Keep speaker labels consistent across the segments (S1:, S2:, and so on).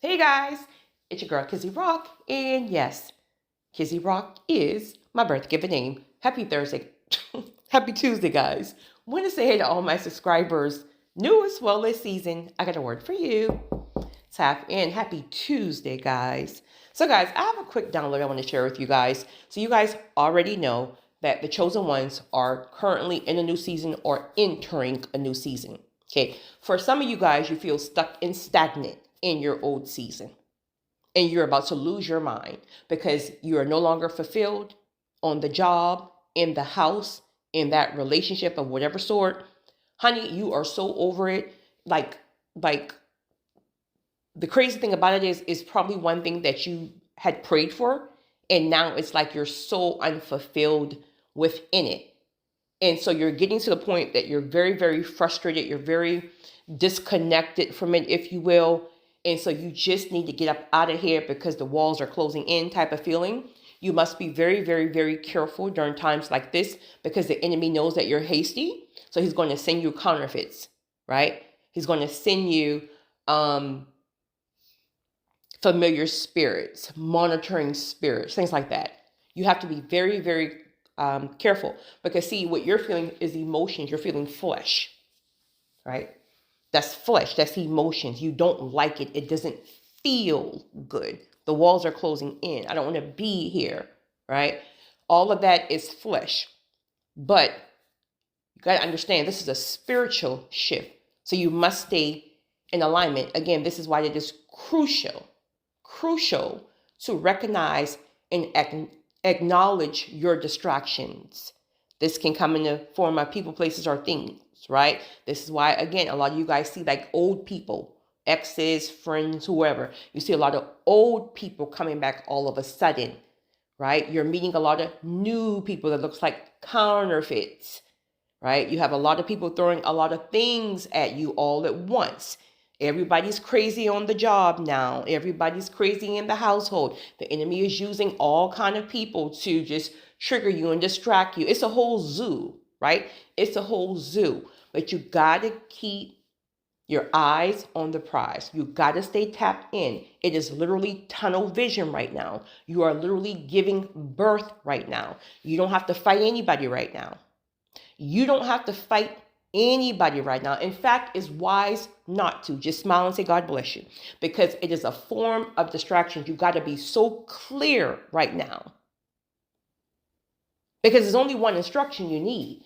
S1: Hey guys, it's your girl Kizzy Rock, and yes, Kizzy Rock is my birth given name. Happy Thursday, happy Tuesday, guys. Want to say hey to all my subscribers, new as well this season. I got a word for you. Tap in. Happy Tuesday, guys. So, guys, I have a quick download I want to share with you guys. So, you guys already know that the chosen ones are currently in a new season or entering a new season. Okay, for some of you guys, you feel stuck and stagnant in your old season, and you're about to lose your mind because you are no longer fulfilled on the job, in the house, in that relationship of whatever sort. Honey, you are so over it. Like the crazy thing about it is probably one thing that you had prayed for, and now it's like you're so unfulfilled within it. And so you're getting to the point that you're very, very frustrated. You're very disconnected from it, if you will. And so you just need to get up out of here because the walls are closing in type of feeling. You must be very, very, very careful during times like this because the enemy knows that you're hasty. So he's going to send you counterfeits, right? He's going to send you familiar spirits, monitoring spirits, things like that. You have to be very, very careful because see, what you're feeling is emotions. You're feeling flesh, right? That's flesh. That's emotions. You don't like it. It doesn't feel good. The walls are closing in. I don't want to be here, right? All of that is flesh. But you got to understand this is a spiritual shift. So you must stay in alignment. Again, this is why it is crucial to recognize and acknowledge your distractions. This can come in the form of people, places, or things, right? This is why, again, a lot of you guys see like old people, exes, friends, whoever. You see a lot of old people coming back all of a sudden, right? You're meeting a lot of new people that looks like counterfeits, right? You have a lot of people throwing a lot of things at you all at once. Everybody's crazy on the job now. Everybody's crazy in the household. The enemy is using all kind of people to just trigger you and distract you. It's a whole zoo, right? It's a whole zoo. But you got to keep your eyes on the prize. You got to stay tapped in. It is literally tunnel vision right now. You are literally giving birth right now. You don't have to fight anybody right now. You don't have to fight anybody right now. In fact, it's wise not to. Just smile and say, God bless you. Because it is a form of distraction. You got to be so clear right now. Because there's only one instruction you need.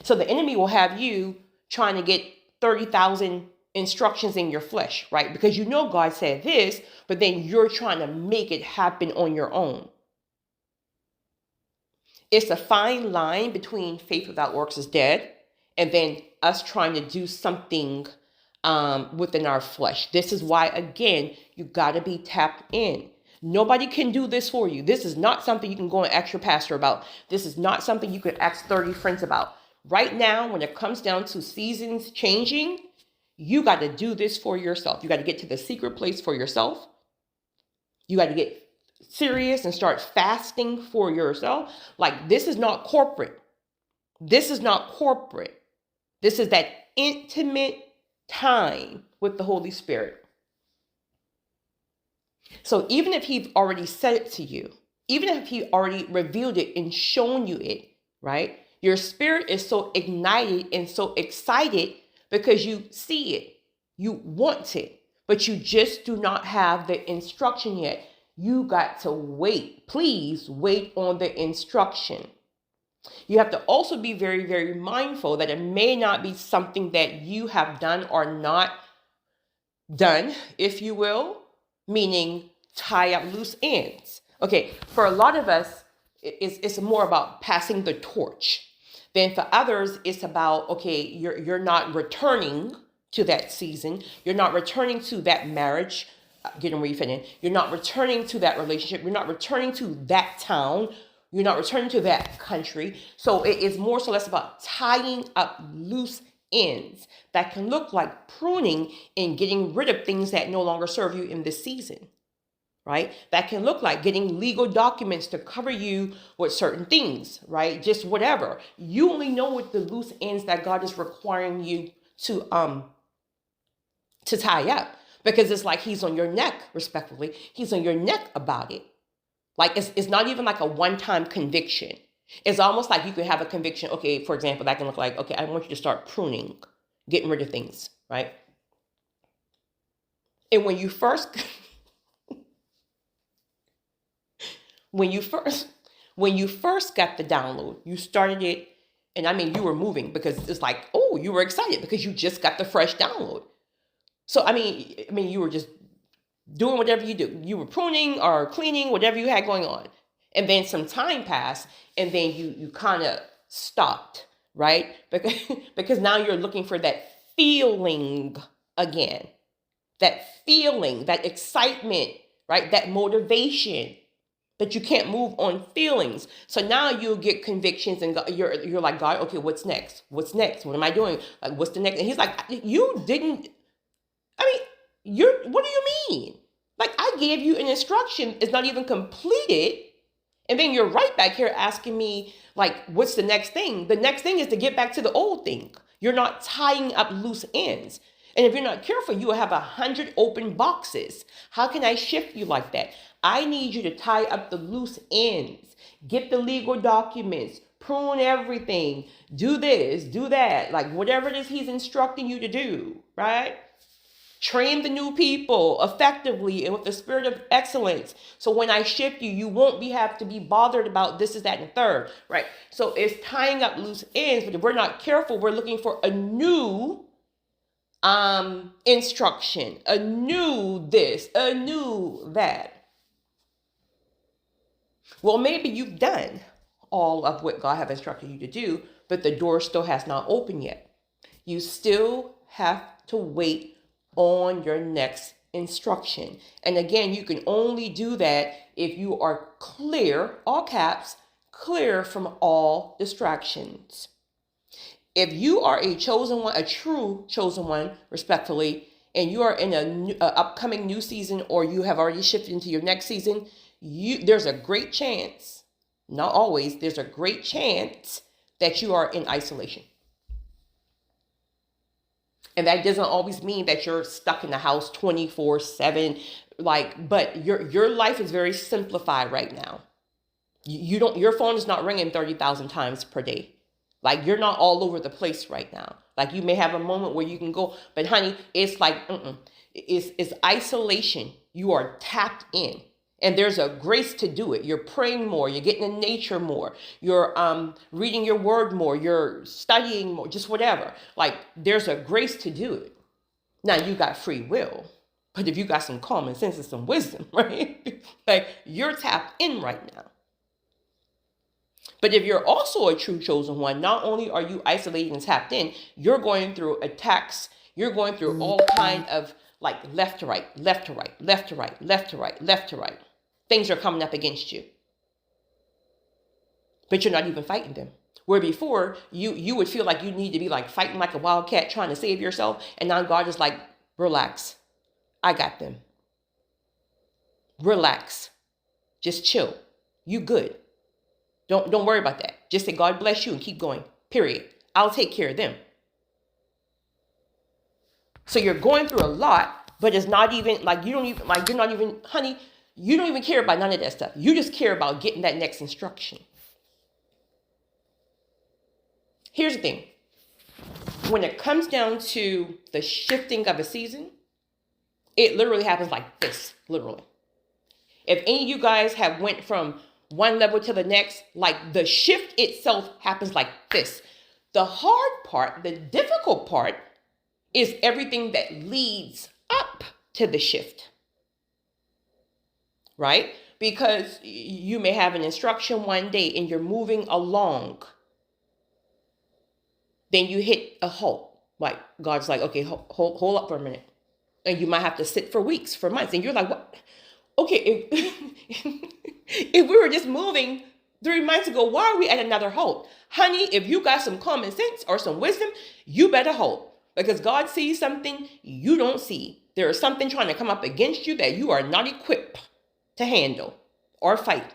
S1: So the enemy will have you trying to get 30,000 instructions in your flesh, right? Because you know God said this, but then you're trying to make it happen on your own. It's a fine line between faith without works is dead and then us trying to do something within our flesh. This is why, again, you got to be tapped in. Nobody can do this for you. This is not something you can go and ask your pastor about. This is not something you could ask 30 friends about. Right now, when it comes down to seasons changing, you got to do this for yourself. You got to get to the secret place for yourself. You got to get serious and start fasting for yourself. Like, this is not corporate. This is not corporate. This is that intimate time with the Holy Spirit. So even if he's already said it to you, even if he already revealed it and shown you it, right? Your spirit is so ignited and so excited because you see it. You want it, but you just do not have the instruction yet. You got to wait. Please wait on the instruction. You have to also be very, very mindful that it may not be something that you have done or not done, if you will, meaning tie up loose ends. Okay, for a lot of us, it's more about passing the torch. Then for others, it's about, okay, you're not returning to that season. You're not returning to that marriage, getting refitted. You're not returning to that relationship. You're not returning to that town. You're not returning to that country. So it is more so less about tying up loose ends that can look like pruning and getting rid of things that no longer serve you in this season, right? That can look like getting legal documents to cover you with certain things, right? Just whatever. You only know what the loose ends that God is requiring you to tie up. Because it's like he's on your neck, respectfully. He's on your neck about it. Like it's not even like a one-time conviction. It's almost like you could have a conviction. Okay, for example, that can look like, okay, I want you to start pruning, getting rid of things, right? And when you first when you first got the download, you started it, and I mean you were moving because it's like, oh, you were excited because you just got the fresh download. So I mean you were just doing whatever you do. You were pruning or cleaning, whatever you had going on. And then some time passed, and then you kind of stopped, right? Because now you're looking for that feeling again. That feeling, that excitement, right? That motivation. But you can't move on feelings. So now you'll get convictions, and you're like, God, okay, what's next? What's next? What am I doing? Like, what's the next? And he's like, you didn't, I mean, what do you mean? Like, I gave you an instruction. It's not even completed. And then you're right back here asking me, like, what's the next thing? The next thing is to get back to the old thing. You're not tying up loose ends. And if you're not careful, you will have 100 open boxes. How can I shift you like that? I need you to tie up the loose ends. Get the legal documents. Prune everything. Do this, do that. Like whatever it is he's instructing you to do, right? Train the new people effectively and with the spirit of excellence. So when I shift you, you won't have to be bothered about this, is that, and the third, right? So it's tying up loose ends, but if we're not careful, we're looking for a new instruction, a new this, a new that. Well, maybe you've done all of what God has instructed you to do, but the door still has not opened yet. You still have to wait on your next instruction. And again, you can only do that if you are clear, all caps, clear from all distractions. If you are a chosen one, a true chosen one, respectfully, and you are in a upcoming new season, or you have already shifted into your next season, there's a great chance, not always, there's a great chance that you are in isolation. And that doesn't always mean that you're stuck in the house 24/7, but your life is very simplified right now. Your phone is not ringing 30,000 times per day. Like you're not all over the place right now. Like you may have a moment where you can go, but honey, it's like, it's isolation. You are tapped in. And there's a grace to do it. You're praying more. You're getting in nature more. You're reading your word more. You're studying more. Just whatever. Like there's a grace to do it. Now you got free will, but if you got some common sense and some wisdom, right? Like you're tapped in right now. But if you're also a true chosen one, not only are you isolated and tapped in, you're going through attacks. You're going through all kind of like left to right, left to right, left to right, left to right, left to right. Things are coming up against you. But you're not even fighting them. Where before, you would feel like you need to be like fighting like a wildcat trying to save yourself. And now God is like, relax. I got them. Relax. Just chill. You good. Don't worry about that. Just say, God bless you and keep going. Period. I'll take care of them. So you're going through a lot, but it's not even like you're not even, honey, you don't even care about none of that stuff. You just care about getting that next instruction. Here's the thing. When it comes down to the shifting of a season, it literally happens like this, literally. If any of you guys have went from one level to the next, like the shift itself happens like this. The hard part, the difficult part, is everything that leads up to the shift. Right? Because you may have an instruction one day and you're moving along. Then you hit a halt. Like God's like, okay, hold up for a minute. And you might have to sit for weeks, for months. And you're like, what? Okay, if we were just moving 3 months ago, why are we at another halt? Honey, if you got some common sense or some wisdom, you better halt. Because God sees something you don't see. There is something trying to come up against you that you are not equipped to handle or fight.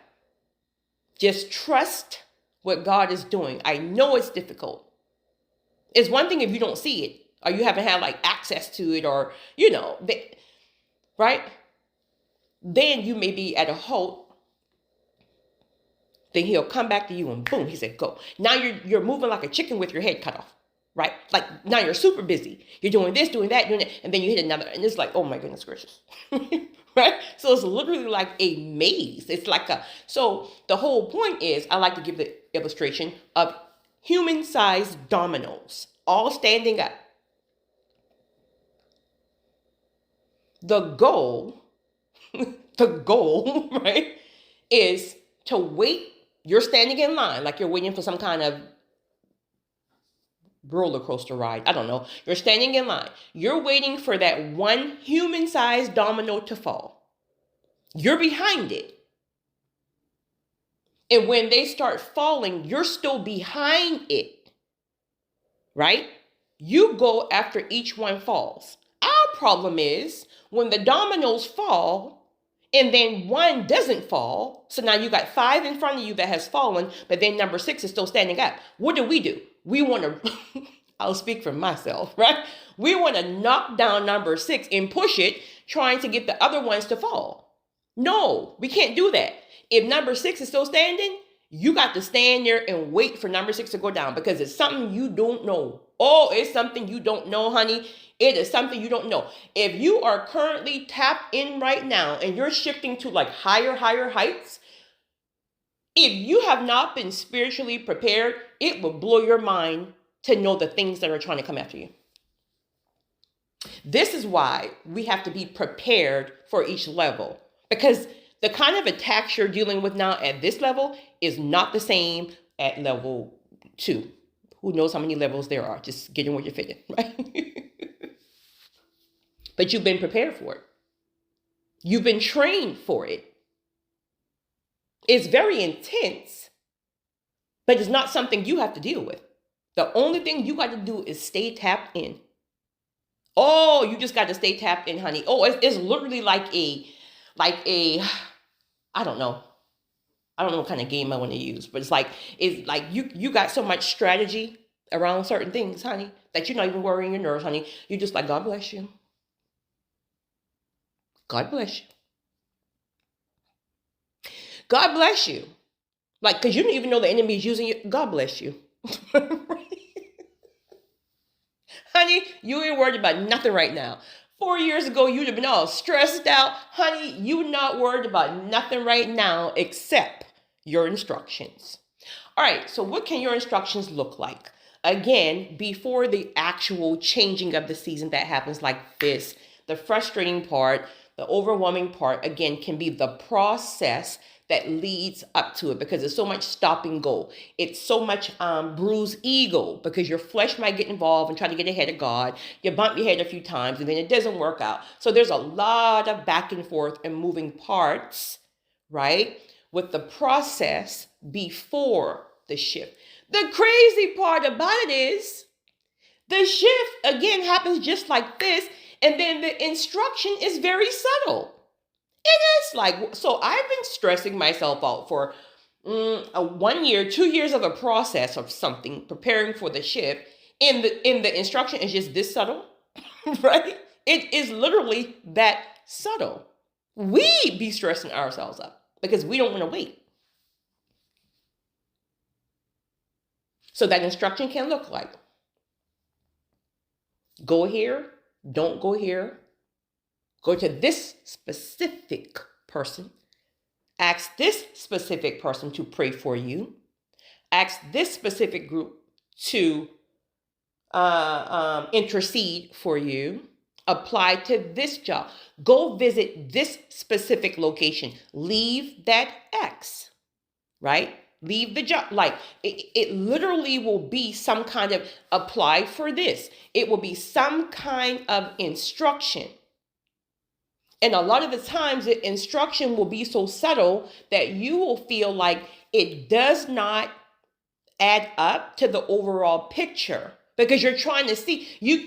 S1: Just trust what God is doing. I know it's difficult. It's one thing if you don't see it or you haven't had like access to it or, right? Then you may be at a halt. Then he'll come back to you and boom, he said, go. Now you're moving like a chicken with your head cut off, right? Like now you're super busy. You're doing this, doing that, and then you hit another, and it's like, oh my goodness gracious, right? So it's literally like a maze. It's like so the whole point is, I like to give the illustration of human-sized dominoes, all standing up. The goal, right, is to wait. You're standing in line like you're waiting for some kind of roller coaster ride. I don't know. You're standing in line. You're waiting for that one human-sized domino to fall. You're behind it. And when they start falling, you're still behind it, right? You go after each one falls. Our problem is when the dominoes fall, and then one doesn't fall, so now you got 5 in front of you that has fallen, but then number 6 is still standing up. What do? We want to, I'll speak for myself, right? We want to knock down number 6 and push it, trying to get the other ones to fall. No, we can't do that. If number 6 is still standing, you got to stand there and wait for number 6 to go down, because it's something you don't know. Oh, it's something you don't know, honey. It is something you don't know. If you are currently tapped in right now and you're shifting to like higher heights, if you have not been spiritually prepared, it will blow your mind to know the things that are trying to come after you. This is why we have to be prepared for each level, because the kind of attacks you're dealing with now at this level is not the same at level 2. Who knows how many levels there are? Just getting where you're fitting, right? But you've been prepared for it. You've been trained for it. It's very intense, but it's not something you have to deal with. The only thing you got to do is stay tapped in. Oh, you just got to stay tapped in, honey. Oh, it's literally like a, I don't know what kind of game I want to use, but it's like you got so much strategy around certain things, honey, that you're not even worrying your nerves, honey. You're just like, God bless you. God bless you. God bless you. Like, because you don't even know the enemy is using you. God bless you. Honey, you ain't worried about nothing right now. 4 years ago, you'd have been all stressed out. Honey, you're not worried about nothing right now except your instructions. All right, so what can your instructions look like? Again, before the actual changing of the season that happens like this, the frustrating part, the overwhelming part, again, can be the process that leads up to it, because it's so much stop and go. It's so much bruised ego, because your flesh might get involved and try to get ahead of God. You bump your head a few times and then it doesn't work out. So there's a lot of back and forth and moving parts, right? With the process before the shift. The crazy part about it is the shift, again, happens just like this. And then the instruction is very subtle. It is like, so I've been stressing myself out for 1 year, 2 years of a process of something, preparing for the shift. And the instruction is just this subtle, right? It is literally that subtle. We be stressing ourselves up because we don't want to wait. So that instruction can look like, go here, don't go here. Go to this specific person. Ask this specific person to pray for you. Ask this specific group to intercede for you. Apply to this job. Go visit this specific location. Leave that X, right? Leave the job. Like it literally will be some kind of apply for this. It will be some kind of instruction. And a lot of the times the instruction will be so subtle that you will feel like it does not add up to the overall picture, because you're trying to see, you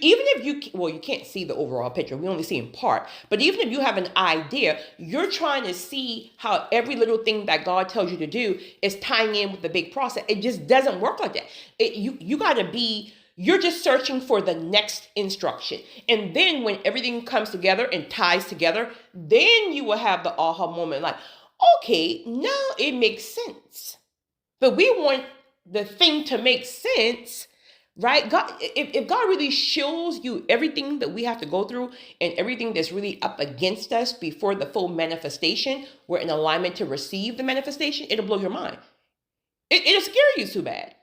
S1: can't see the overall picture. We only see in part. But even if you have an idea, you're trying to see how every little thing that God tells you to do is tying in with the big process. It just doesn't work like that. You got to be You're just searching for the next instruction. And then when everything comes together and ties together, then you will have the aha moment like, okay, now it makes sense. But we want the thing to make sense, right? God, if God really shows you everything that we have to go through and everything that's really up against us before the full manifestation, we're in alignment to receive the manifestation, it'll blow your mind. It'll scare you too bad.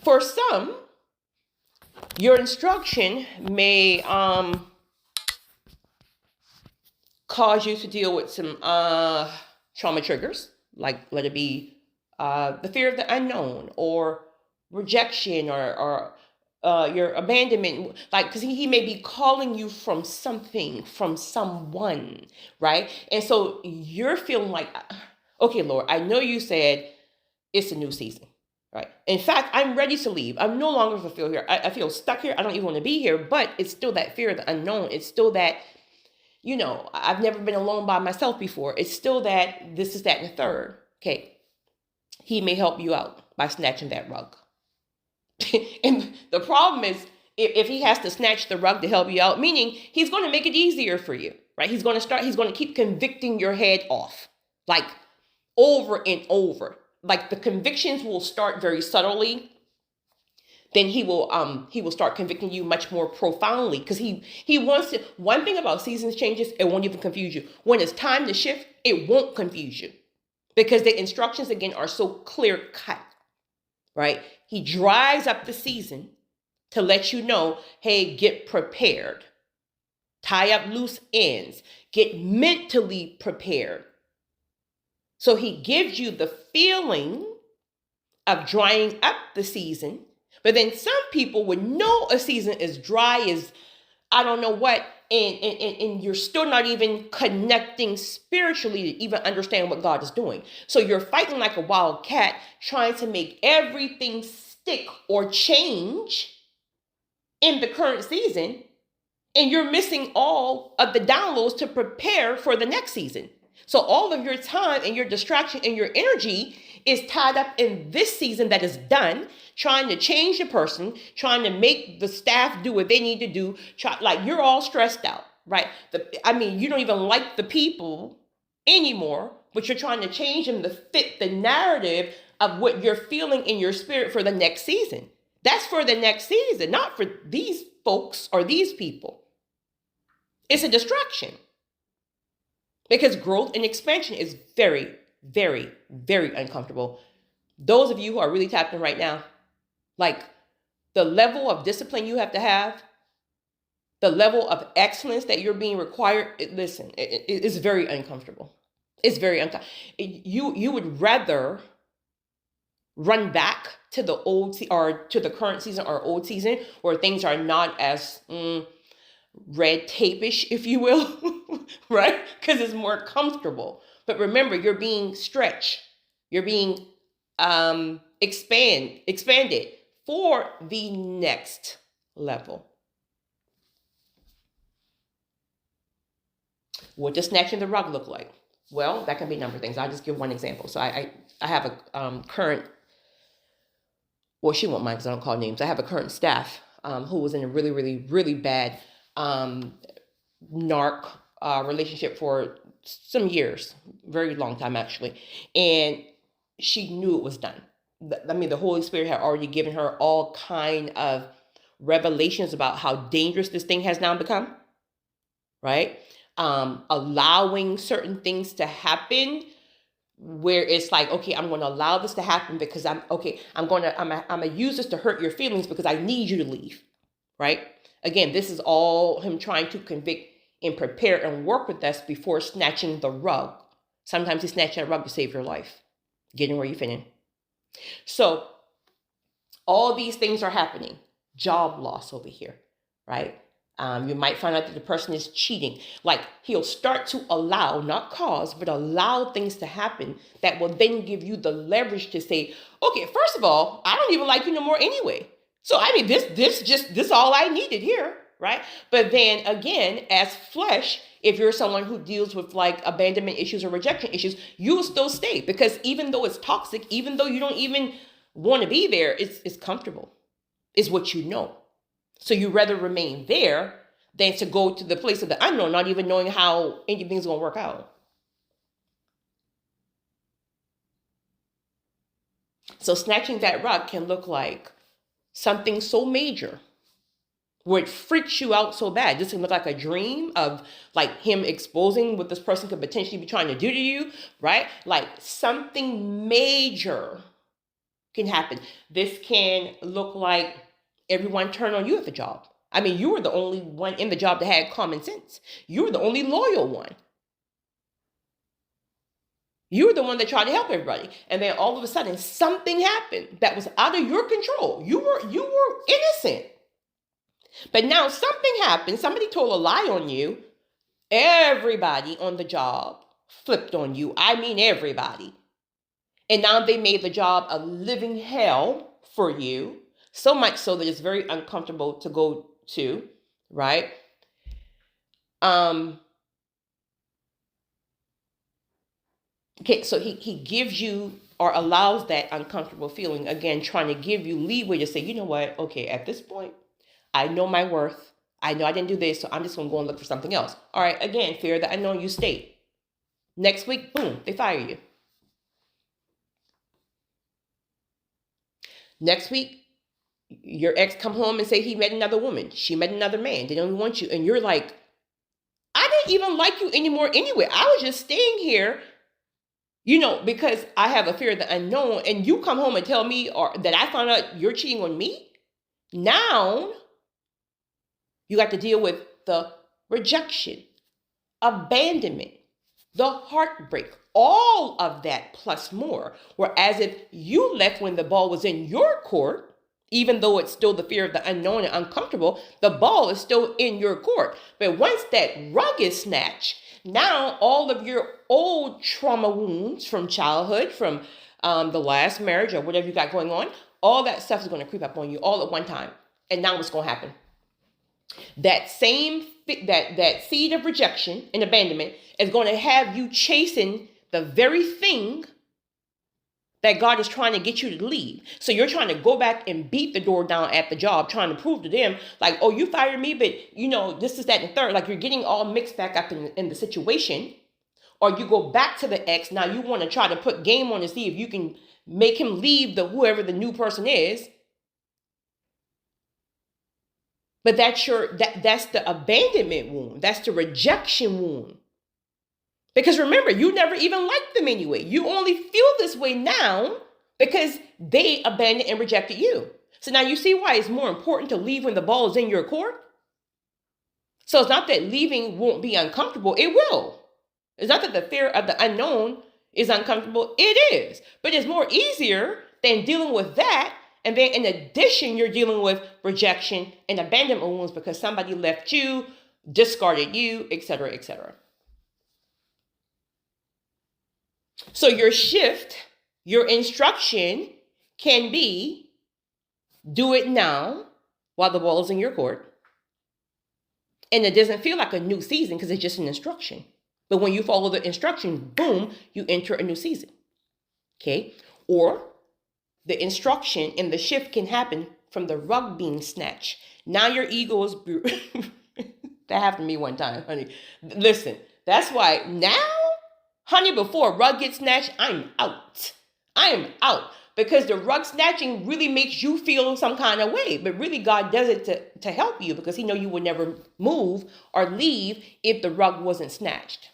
S1: For some, your instruction may cause you to deal with some trauma triggers, like let it be the fear of the unknown or rejection or your abandonment, like because he may be calling you from something, from someone, right? And so you're feeling like, okay, Lord, I know you said it's a new season. Right. In fact, I'm ready to leave. I'm no longer fulfilled here. I feel stuck here. I don't even want to be here, but it's still that fear of the unknown. It's still that, I've never been alone by myself before. It's still that this is that and the third. Okay. He may help you out by snatching that rug. And the problem is if he has to snatch the rug to help you out, meaning he's going to make it easier for you, right? He's going to keep convicting your head off, like over and over. Like the convictions will start very subtly. Then he will start convicting you much more profoundly because he wants to. One thing about seasons changes, it won't even confuse you. When it's time to shift, it won't confuse you because the instructions again are so clear cut, right? He dries up the season to let you know, hey, get prepared. Tie up loose ends. Get mentally prepared. So he gives you the feeling of drying up the season, but then some people would know a season is dry as I don't know what, and you're still not even connecting spiritually to even understand what God is doing. So you're fighting like a wild cat, trying to make everything stick or change in the current season, and you're missing all of the downloads to prepare for the next season. So all of your time and your distraction and your energy is tied up in this season that is done, trying to change the person, trying to make the staff do what they need to do. Like you're all stressed out, right? You don't even like the people anymore, but you're trying to change them to fit the narrative of what you're feeling in your spirit for the next season. That's for the next season, not for these folks or these people. It's a distraction. Because growth and expansion is very, very, very uncomfortable. Those of you who are really tapped in right now, like the level of discipline you have to have, the level of excellence that you're being required, it's very uncomfortable. It's very uncomfortable. You would rather run back to the old or to the current season or old season where things are not as red tape-ish, if you will, right? Because it's more comfortable. But remember, you're being stretched. You're being expanded for the next level. What does snatching the rug look like? Well, that can be a number of things. I'll just give one example. So I have a current, well, she won't mind because I don't call names. I have a current staff who was in a really, really, really bad narc relationship for some years, very long time actually. And she knew it was done. The Holy Spirit had already given her all kind of revelations about how dangerous this thing has now become, right? Allowing certain things to happen where it's like, okay, I'm going to allow this to happen because I'm going to use this to hurt your feelings because I need you to leave, right? Again, this is all him trying to convict and prepare and work with us before snatching the rug. Sometimes he's snatching a rug to save your life, getting where you fit in. So all these things are happening. Job loss over here, right? You might find out that the person is cheating. Like he'll start to allow, not cause, but allow things to happen that will then give you the leverage to say, okay, first of all, I don't even like you no more anyway. So this all I needed here, right? But then again, as flesh, if you're someone who deals with like abandonment issues or rejection issues, you will still stay because even though it's toxic, even though you don't even want to be there is comfortable, is what you know. So you rather remain there than to go to the place of the unknown, not even knowing how anything's going to work out. So snatching that rug can look like something so major where it freaks you out so bad. This can look like a dream of like him exposing what this person could potentially be trying to do to you, right? Like something major can happen. This can look like everyone turned on you at the job. I mean, you were the only one in the job that had common sense. You were the only loyal one. You were the one that tried to help everybody. And then all of a sudden something happened that was out of your control. You were innocent. But now something happened. Somebody told a lie on you. Everybody on the job flipped on you. I mean, everybody. And now they made the job a living hell for you. So much so that it's very uncomfortable to go to, right? Okay, so he gives you or allows that uncomfortable feeling, again, trying to give you leeway to say, you know what, okay, at this point, I know my worth. I know I didn't do this, so I'm just going to go and look for something else. All right, again, fear that I know you state. Next week, boom, they fire you. Next week, your ex come home and say he met another woman. She met another man. They don't want you. And you're like, I didn't even like you anymore anyway. I was just staying here, because I have a fear of the unknown. And you come home and tell me or that I found out you're cheating on me. Now, you got to deal with the rejection, abandonment, the heartbreak, all of that plus more. Whereas if you left when the ball was in your court, even though it's still the fear of the unknown and uncomfortable, the ball is still in your court. But once that rug is snatched, now all of your old trauma wounds from childhood, from the last marriage or whatever you got going on, all that stuff is going to creep up on you all at one time. And now what's going to happen? That seed of rejection and abandonment is going to have you chasing the very thing that God is trying to get you to leave. So you're trying to go back and beat the door down at the job, trying to prove to them like, oh, you fired me, but this is that and third. Like you're getting all mixed back up in the situation. Or you go back to the ex. Now you want to try to put game on to see if you can make him leave whoever the new person is. But that's the abandonment wound. That's the rejection wound. Because remember, you never even liked them anyway. You only feel this way now because they abandoned and rejected you. So now you see why it's more important to leave when the ball is in your court. So it's not that leaving won't be uncomfortable. It will. It's not that the fear of the unknown is uncomfortable. It is. But it's more easier than dealing with that. And then in addition, you're dealing with rejection and abandonment wounds because somebody left you, discarded you, etc., etc. So your shift, your instruction can be, do it now while the ball is in your court. And it doesn't feel like a new season because it's just an instruction. But when you follow the instruction, boom, you enter a new season. Okay? Or the instruction and the shift can happen from the rug being snatched. Now your ego is... That happened to me one time, honey. Listen, that's why now, honey, before a rug gets snatched, I'm out. I am out. Because the rug snatching really makes you feel some kind of way. But really, God does it to help you because he knows you would never move or leave if the rug wasn't snatched.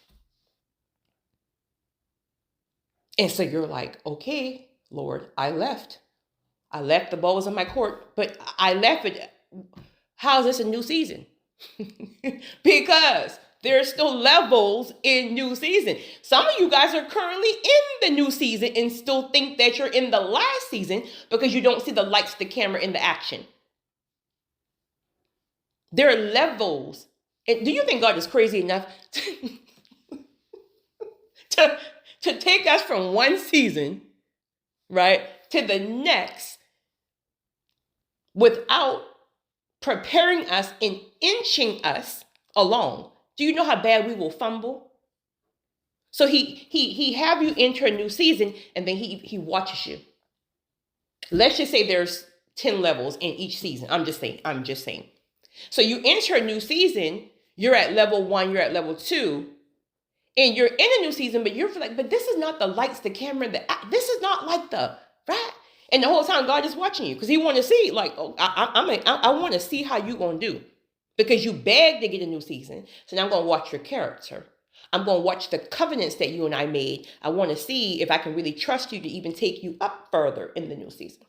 S1: And so you're like, okay, Lord, I left. The ball was in my court, but I left it. How is this a new season? Because there's still levels in new season. Some of you guys are currently in the new season and still think that you're in the last season because you don't see the lights, the camera, and the action. There are levels. And do you think God is crazy enough to take us from one season, right, to the next without preparing us and inching us along? Do you know how bad we will fumble? So he have you enter a new season and then he watches you. let's just say there's 10 levels in each season. I'm just saying. So you enter a new season, you're at level 1, you're at level 2, and you're in a new season, but you're like, but this is not the lights, the camera, this is not like the, right? And the whole time God is watching you because he want to see, like, oh, I want to see how you going to do because you begged to get a new season. So now I'm going to watch your character. I'm going to watch the covenants that you and I made. I want to see if I can really trust you to even take you up further in the new season.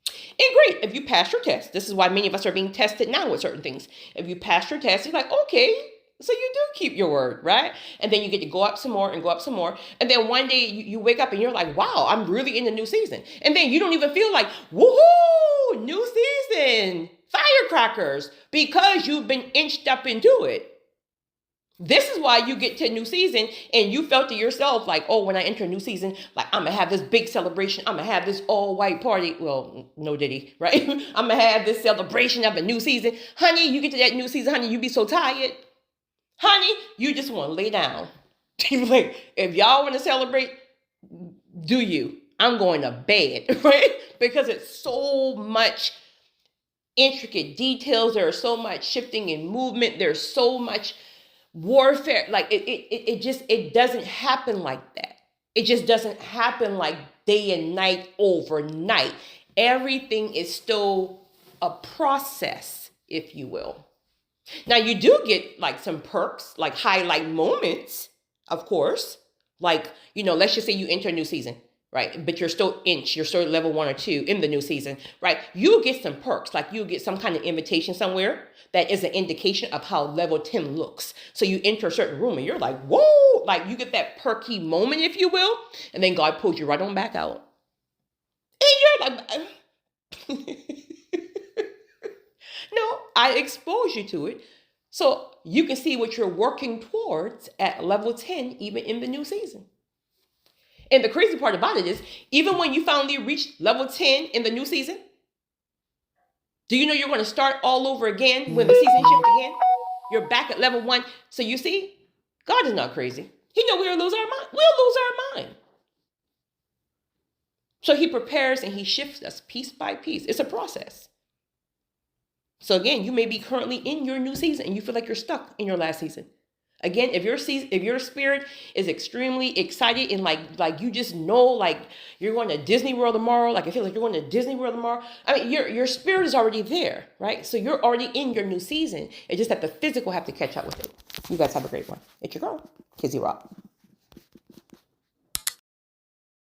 S1: And great, if you pass your test, this is why many of us are being tested now with certain things. If you pass your test, you're like, okay, so you do keep your word, right? And then you get to go up some more and go up some more. And then one day you wake up and you're like, wow, I'm really in the new season. And then you don't even feel like, woohoo, new season, firecrackers, because you've been inched up into it. This is why you get to a new season and you felt to yourself like, oh, when I enter a new season, like I'm going to have this big celebration. I'm going to have this all white party. Well, no diddy, right? I'm going to have this celebration of a new season. Honey, you get to that new season, honey, you be so tired. Honey, you just want to lay down. Like, if y'all want to celebrate, do you? I'm going to bed, right? Because it's so much intricate details. There are so much shifting and movement. There's so much warfare. Like it doesn't happen like that. It just doesn't happen like day and night overnight. Everything is still a process, if you will. Now you do get like some perks, like highlight moments, of course. Like, let's just say you enter a new season, right? But you're still level 1 or 2 in the new season, right? You'll get some perks, like you'll get some kind of invitation somewhere that is an indication of how level 10 looks. So you enter a certain room and you're like, whoa, like you get that perky moment, if you will. And then God pulls you right on back out. And you're like, no, I expose you to it. So you can see what you're working towards at level 10, even in the new season. And the crazy part about it is, even when you finally reach level 10 in the new season, do you know you're going to start all over again when the season shifts again? You're back at level 1. So you see, God is not crazy. He knows we'll lose our mind. We'll lose our mind. So he prepares and he shifts us piece by piece. It's a process. So again, you may be currently in your new season and you feel like you're stuck in your last season. Again, if your spirit is extremely excited and like you just know, like you're going to Disney World tomorrow, like I feel like you're going to Disney World tomorrow. I mean, your spirit is already there, right? So you're already in your new season. It's just that the physical have to catch up with it. You guys have a great one. It's your girl, Kizzy Rock.